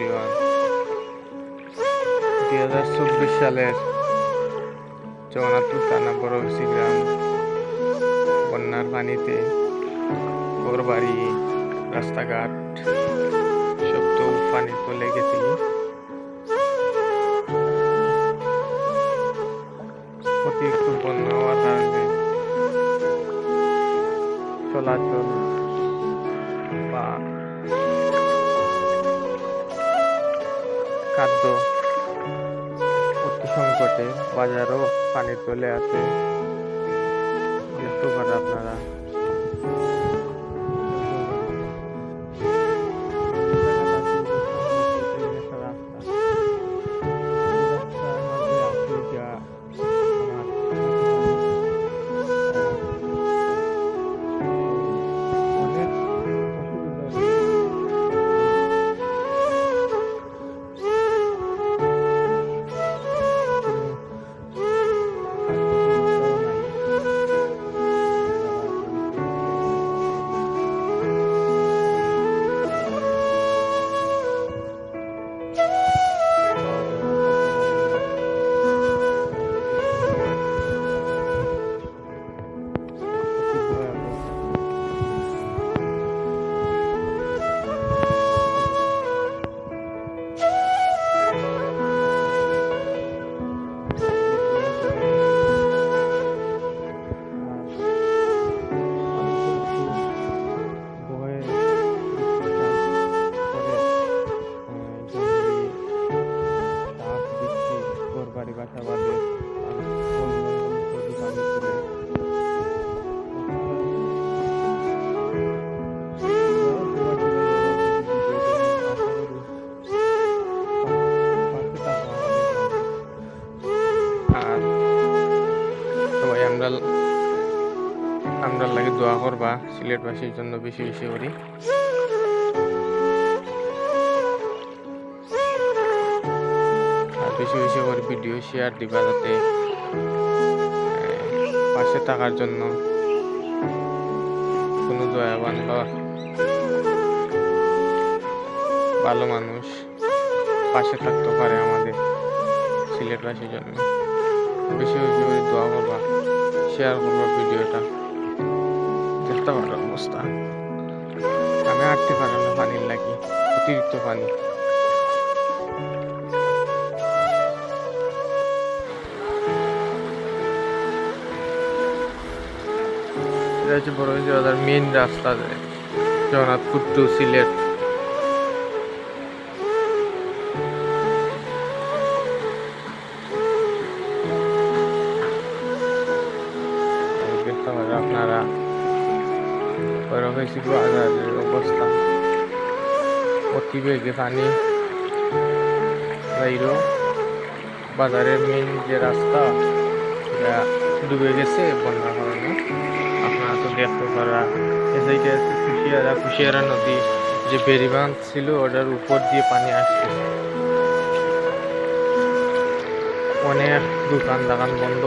Everyone. 2024 সালের জগন্নাথপুর থানা বড়বেশি গ্রাম বন্যার পানিতে ঘরবাড়ি রাস্তাঘাট সব তো পানি চলে গেছে। অতিরিক্ত বন্যা হওয়ার কারণে চলাচল বা খাদ্য অতি সংকটে, বাজারও পানি চলে আসে। দেখতে পারেন আপনারা বাড়ি বাসা বাঁধে আর সবাই আমরা লাগে দোয়া করবা সিলেটবাসীর জন্য বেশি বেশি করি। বেশি বেশি করে ভিডিও শেয়ার দিবা যাতে পাশে থাকার জন্য কোনো দয়াবান বা ভালো মানুষ পাশে থাকতে পারে আমাদের সিলেটবাসীর জন্য। বেশি বেশি করে দোয়া করবা, শেয়ার করবা ভিডিওটা। দেখতে পারো অবস্থা, আমি হাঁটতে পারবো না পানির লাগি, অতিরিক্ত পানি। এটা হচ্ছে বড়বেশি বাজার মেইন রাস্তা, জগন্নাথপুর টু সিলেট। দেখতে পারেন আপনারা বড়বেশি বাজারের অবস্থা, অতি বেগে পানি যাইল। বাজারের মেইন যে রাস্তা ডুবে গেছে বন্যার কারণে। আপনারা তো দেখতে পারা এদিকে আছে কুশিয়ারা নদী, যে বেড়িবাঁধ ছিল ওটার উপর দিয়ে পানি আসছে। অনেক দোকান বন্ধ,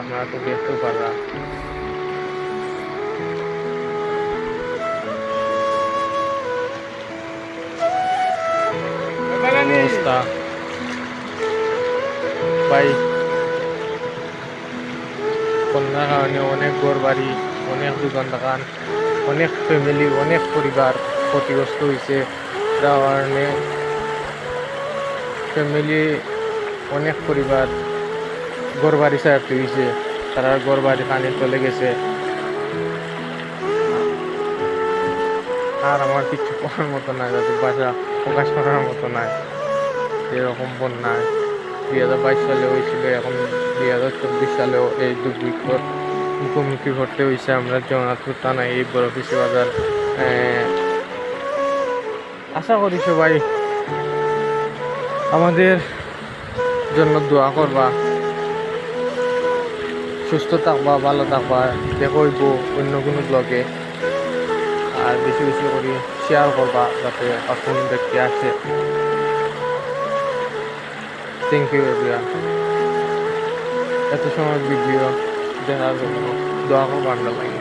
আপনারা তো দেখতে পারা। অবস্থা ভাই, বন্যার কারণে অনেক ঘরবাড়ি, অনেক দোকান, অনেক ফ্যামিলি, অনেক পরিবার ক্ষতিগ্রস্ত হয়েছে। যার কারণে ফ্যামিলি, অনেক পরিবার ঘরবাড়ি ছাড়তে হয়েছে, তারা ঘরবাড়ি পানি চলে গেছে। আর আমার কিছু করার মতো নাই, যাতে বাসা প্রকাশ করার মতো নাই। এরকম বন্যায় 2022 সালে হয়েছিল, এখন 2024 সালেও এই দুর্ভিক্ষর মুখোমুখি করতে হয়েছে আমরা জগন্নাথপুর থানায় এই বড়বেশি বাজার। আশা করি সবাই আমাদের জন্য দোয়া করবা, সুস্থ থাকবা, ভালো থাকবা। দেখব অন্য কোনো ব্লগে, আর বেশি বেশি করে শেয়ার করবা যাতে আপন ব্যক্তি আসে। থ্যাংক ইউ এভরিওয়ান, এত সময় ভিডিও দেখার জন্য। দোয়া করবো, ভালো লাগে।